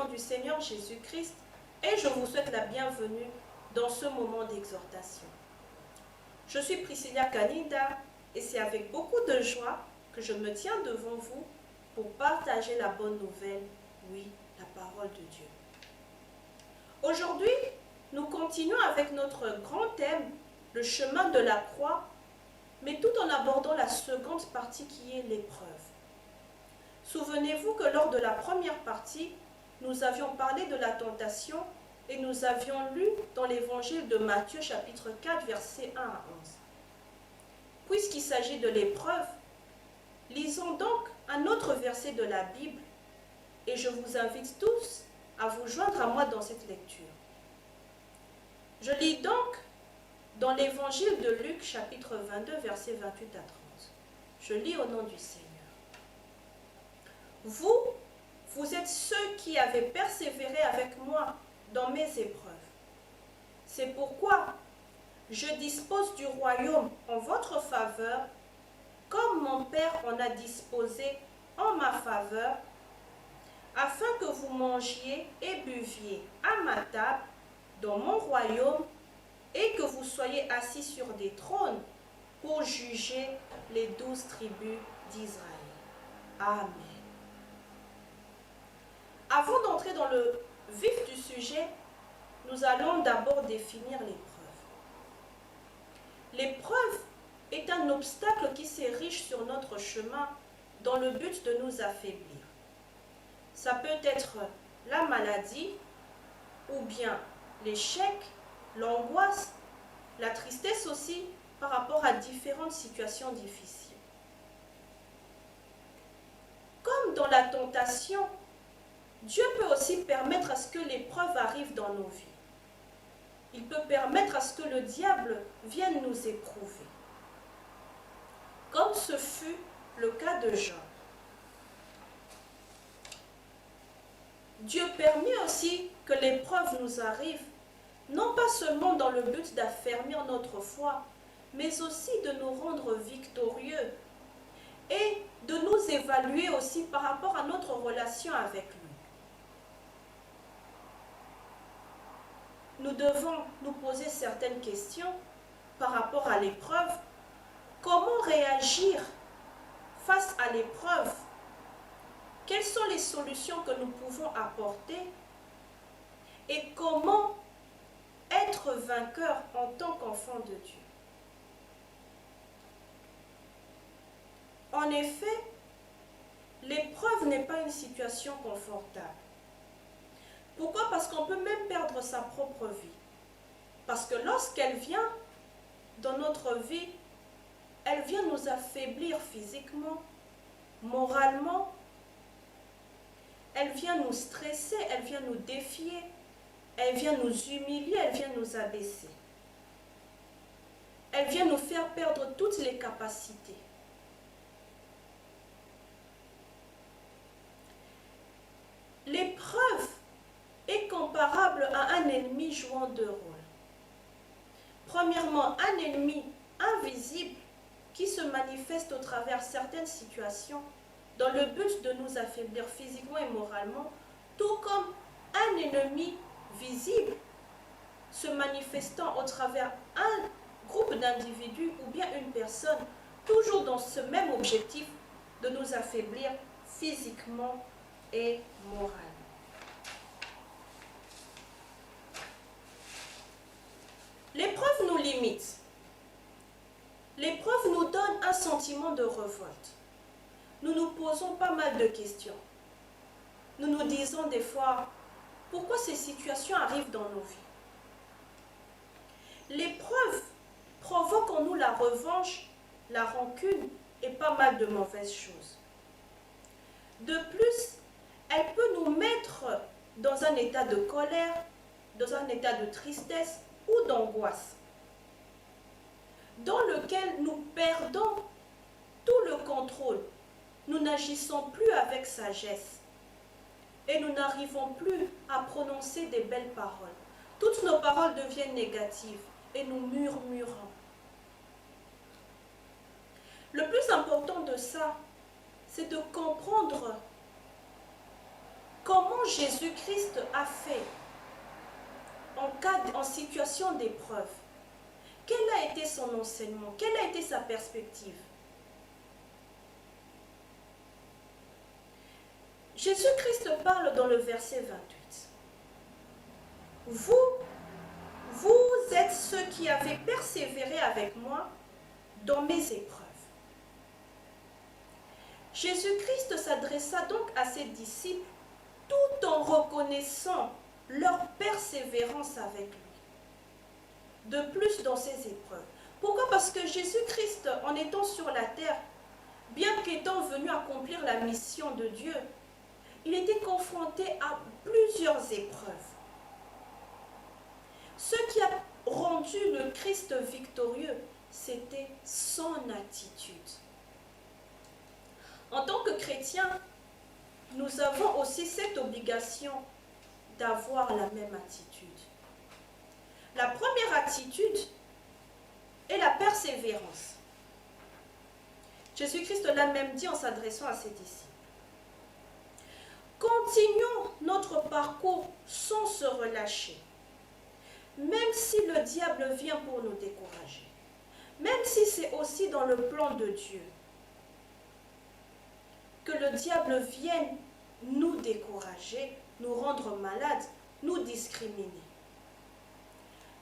nom du Seigneur Jésus-Christ et je vous souhaite la bienvenue dans ce moment d'exhortation. Je suis Priscilla Kaninda et c'est avec beaucoup de joie que je me tiens devant vous pour partager la bonne nouvelle, oui, la parole de Dieu. Aujourd'hui, nous continuons avec notre grand thème, le chemin de la croix, mais tout en abordant la seconde partie qui est l'épreuve. Souvenez-vous que lors de la première partie, nous avions parlé de la tentation et nous avions lu dans l'évangile de Matthieu chapitre 4 versets 1 à 11. Puisqu'il s'agit de l'épreuve, lisons donc un autre verset de la Bible et je vous invite tous à vous joindre à moi dans cette lecture. Je lis donc dans l'évangile de Luc chapitre 22 versets 28 à 30. Je lis au nom du Seigneur. Vous êtes ceux qui avez persévéré avec moi dans mes épreuves. C'est pourquoi je dispose du royaume en votre faveur, comme mon Père en a disposé en ma faveur, afin que vous mangiez et buviez à ma table dans mon royaume et que vous soyez assis sur des trônes pour juger les 12 tribus d'Israël. Amen. Avant d'entrer dans le vif du sujet, nous allons d'abord définir l'épreuve. L'épreuve est un obstacle qui s'érige sur notre chemin dans le but de nous affaiblir. Ça peut être la maladie, ou bien l'échec, l'angoisse, la tristesse aussi par rapport à différentes situations difficiles. Comme dans la tentation, Dieu peut aussi permettre à ce que l'épreuve arrive dans nos vies. Il peut permettre à ce que le diable vienne nous éprouver. Comme ce fut le cas de Job. Dieu permet aussi que l'épreuve nous arrive, non pas seulement dans le but d'affermir notre foi, mais aussi de nous rendre victorieux et de nous évaluer aussi par rapport à notre relation avec lui. Nous devons nous poser certaines questions par rapport à l'épreuve. Comment réagir face à l'épreuve? Quelles sont les solutions que nous pouvons apporter? Et comment être vainqueur en tant qu'enfant de Dieu? En effet, l'épreuve n'est pas une situation confortable. Pourquoi? Parce qu'on peut même perdre sa propre vie. Parce que lorsqu'elle vient dans notre vie, elle vient nous affaiblir physiquement, moralement. Elle vient nous stresser, elle vient nous défier, elle vient nous humilier, elle vient nous abaisser. Elle vient nous faire perdre toutes les capacités. L'épreuve est comparable à un ennemi jouant deux rôles. Premièrement, un ennemi invisible qui se manifeste au travers certaines situations dans le but de nous affaiblir physiquement et moralement, tout comme un ennemi visible se manifestant au travers un groupe d'individus ou bien une personne, toujours dans ce même objectif de nous affaiblir physiquement et moralement. L'épreuve nous limite. L'épreuve nous donne un sentiment de révolte. Nous nous posons pas mal de questions. Nous nous disons des fois, pourquoi ces situations arrivent dans nos vies? L'épreuve provoque en nous la revanche, la rancune et pas mal de mauvaises choses. De plus, elle peut nous mettre dans un état de colère, dans un état de tristesse ou d'angoisse, dans lequel nous perdons tout le contrôle. Nous n'agissons plus avec sagesse et nous n'arrivons plus à prononcer des belles paroles. Toutes nos paroles deviennent négatives et nous murmurons. Le plus important de ça, c'est de comprendre comment Jésus-Christ a fait en situation d'épreuve. Quel a été son enseignement? Quelle a été sa perspective? Jésus-Christ parle dans le verset 28. Vous êtes ceux qui avez persévéré avec moi dans mes épreuves. Jésus-Christ s'adressa donc à ses disciples tout en reconnaissant leur persévérance avec lui. De plus dans ces épreuves. Pourquoi? Parce que Jésus-Christ, en étant sur la terre, bien qu'étant venu accomplir la mission de Dieu, il était confronté à plusieurs épreuves. Ce qui a rendu le Christ victorieux, c'était son attitude. En tant que chrétiens, nous avons aussi cette obligation d'avoir la même attitude. La première attitude est la persévérance. Jésus-Christ l'a même dit en s'adressant à ses disciples. Continuons notre parcours sans se relâcher, même si le diable vient pour nous décourager, même si c'est aussi dans le plan de Dieu que le diable vienne nous décourager, nous rendre malades, nous discriminer.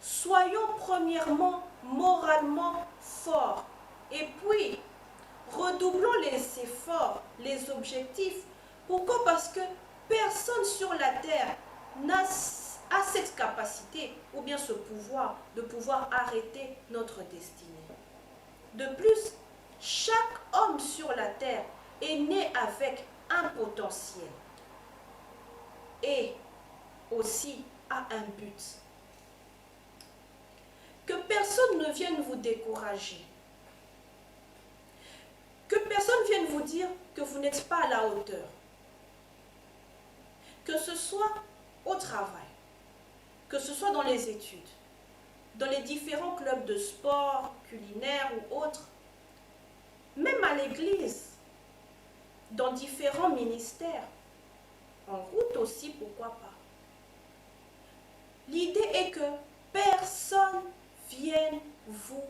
Soyons premièrement moralement forts et puis redoublons les efforts, les objectifs. Pourquoi? Parce que personne sur la terre n'a cette capacité ou bien ce pouvoir de pouvoir arrêter notre destinée. De plus, chaque homme sur la terre est né avec un potentiel et aussi a un but. Que personne ne vienne vous décourager. Que personne vienne vous dire que vous n'êtes pas à la hauteur. Que ce soit au travail, que ce soit dans les études, dans les différents clubs de sport, culinaires ou autres, même à l'église, dans différents ministères, en route aussi, pourquoi pas. L'idée est que personne vienne vous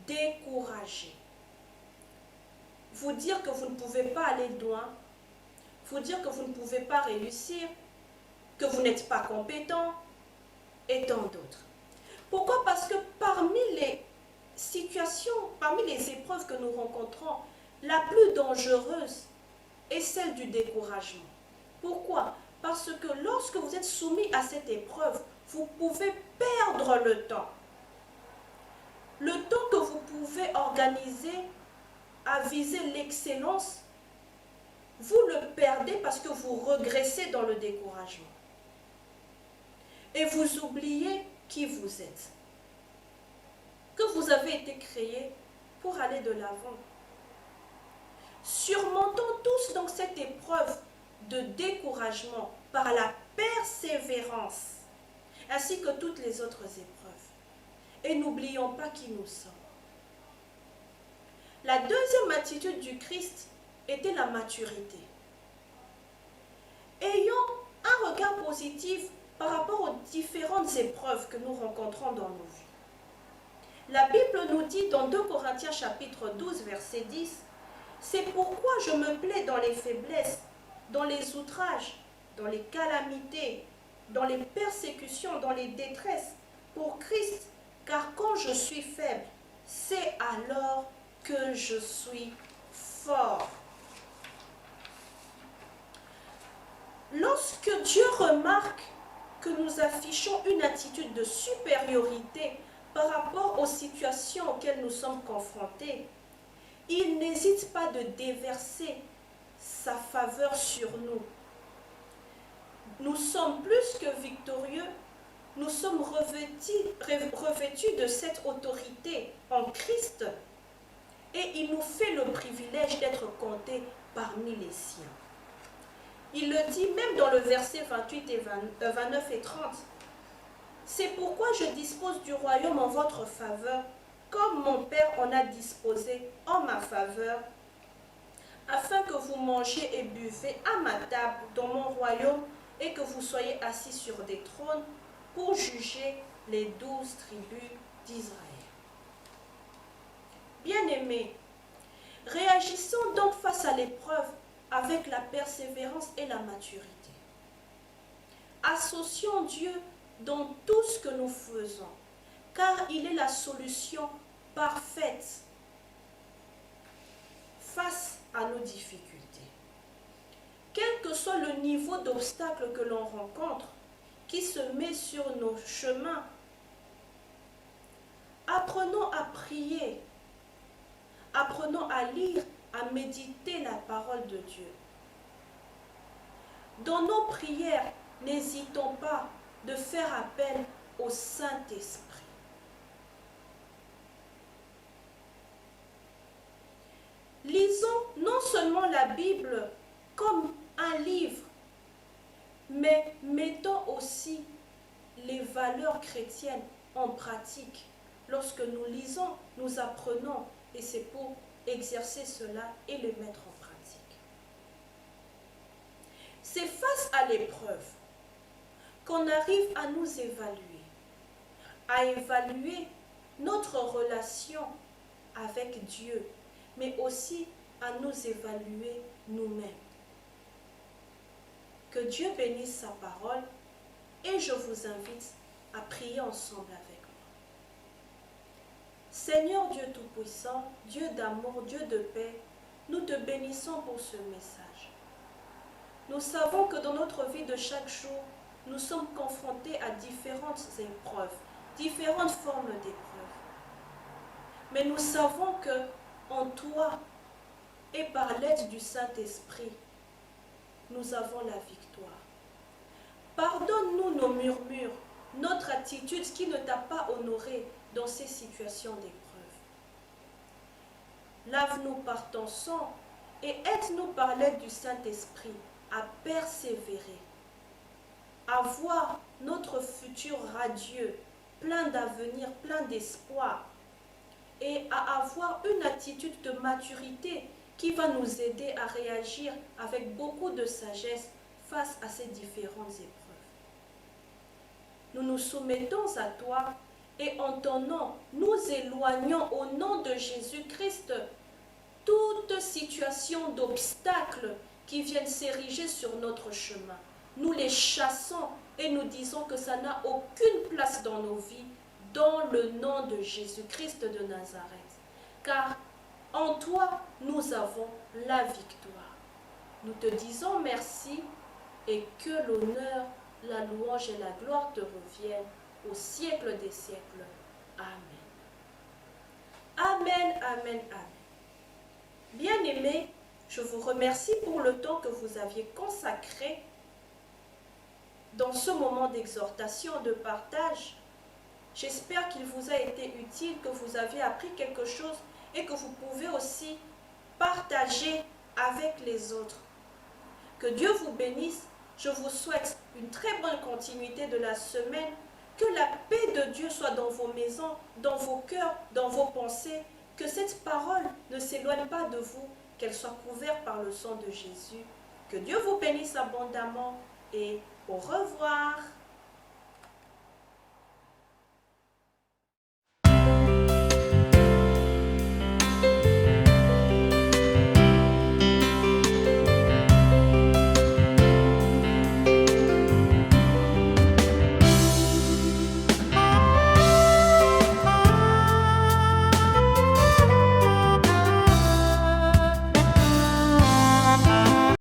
décourager. Vous dire que vous ne pouvez pas aller loin, vous dire que vous ne pouvez pas réussir, que vous n'êtes pas compétent, et tant d'autres. Pourquoi? Parce que parmi les situations, parmi les épreuves que nous rencontrons, la plus dangereuse est celle du découragement. Pourquoi? Parce que lorsque vous êtes soumis à cette épreuve, vous pouvez perdre le temps. Le temps que vous pouvez organiser à viser l'excellence, vous le perdez parce que vous regressez dans le découragement. Et vous oubliez qui vous êtes. Que vous avez été créé pour aller de l'avant. Surmontons tous donc cette épreuve de découragement par la persévérance, ainsi que toutes les autres épreuves. Et n'oublions pas qui nous sommes. La deuxième attitude du Christ était la maturité. Ayons un regard positif par rapport aux différentes épreuves que nous rencontrons dans nos vies. La Bible nous dit dans 2 Corinthiens chapitre 12, verset 10, « C'est pourquoi je me plais dans les faiblesses, dans les outrages, dans les calamités, dans les persécutions, dans les détresses, pour Christ, car quand je suis faible, c'est alors que je suis fort. » Lorsque Dieu remarque que nous affichons une attitude de supériorité par rapport aux situations auxquelles nous sommes confrontés, il n'hésite pas de déverser sa faveur sur nous. Nous sommes plus que victorieux, nous sommes revêtus de cette autorité en Christ et il nous fait le privilège d'être comptés parmi les siens. Il le dit même dans le verset 28 et 29 et 30. « C'est pourquoi je dispose du royaume en votre faveur, comme mon Père en a disposé en ma faveur, afin que vous mangiez et buvez à ma table dans mon royaume et que vous soyez assis sur des trônes pour juger les 12 tribus d'Israël. Bien-aimés, réagissons donc face à l'épreuve avec la persévérance et la maturité. Associons Dieu dans tout ce que nous faisons, car il est la solution parfaite face à nos difficultés. Quel que soit le niveau d'obstacle que l'on rencontre, qui se met sur nos chemins, apprenons à prier, apprenons à lire, à méditer la parole de Dieu. Dans nos prières, n'hésitons pas de faire appel au Saint-Esprit. Lisons non seulement la Bible comme un livre, mais mettons aussi les valeurs chrétiennes en pratique. Lorsque nous lisons, nous apprenons, et c'est pour exercer cela et le mettre en pratique. C'est face à l'épreuve qu'on arrive à nous à évaluer notre relation avec Dieu, mais aussi à nous évaluer nous-mêmes. Que Dieu bénisse sa parole et je vous invite à prier ensemble avec moi. Seigneur Dieu Tout-Puissant, Dieu d'amour, Dieu de paix, nous te bénissons pour ce message. Nous savons que dans notre vie de chaque jour, nous sommes confrontés à différentes épreuves, différentes formes d'épreuves. Mais nous savons que en toi et par l'aide du Saint-Esprit, nous avons la victoire. Pardonne-nous nos murmures, notre attitude qui ne t'a pas honoré dans ces situations d'épreuve. Lave-nous par ton sang et aide-nous par l'aide du Saint-Esprit à persévérer, à voir notre futur radieux, plein d'avenir, plein d'espoir, et à avoir une attitude de maturité qui va nous aider à réagir avec beaucoup de sagesse face à ces différentes épreuves. Nous nous soumettons à toi et en ton nom, nous éloignons au nom de Jésus-Christ toute situation d'obstacle qui viennent s'ériger sur notre chemin. Nous les chassons et nous disons que ça n'a aucune place dans nos vies, dans le nom de Jésus-Christ de Nazareth. Car en toi, nous avons la victoire. Nous te disons merci et que l'honneur, la louange et la gloire te reviennent au siècle des siècles. Amen. Amen, amen, amen. Bien-aimés, je vous remercie pour le temps que vous aviez consacré dans ce moment d'exhortation, de partage. J'espère qu'il vous a été utile, que vous avez appris quelque chose et que vous pouvez aussi partager avec les autres. Que Dieu vous bénisse. Je vous souhaite une très bonne continuité de la semaine. Que la paix de Dieu soit dans vos maisons, dans vos cœurs, dans vos pensées. Que cette parole ne s'éloigne pas de vous, qu'elle soit couverte par le sang de Jésus. Que Dieu vous bénisse abondamment et au revoir.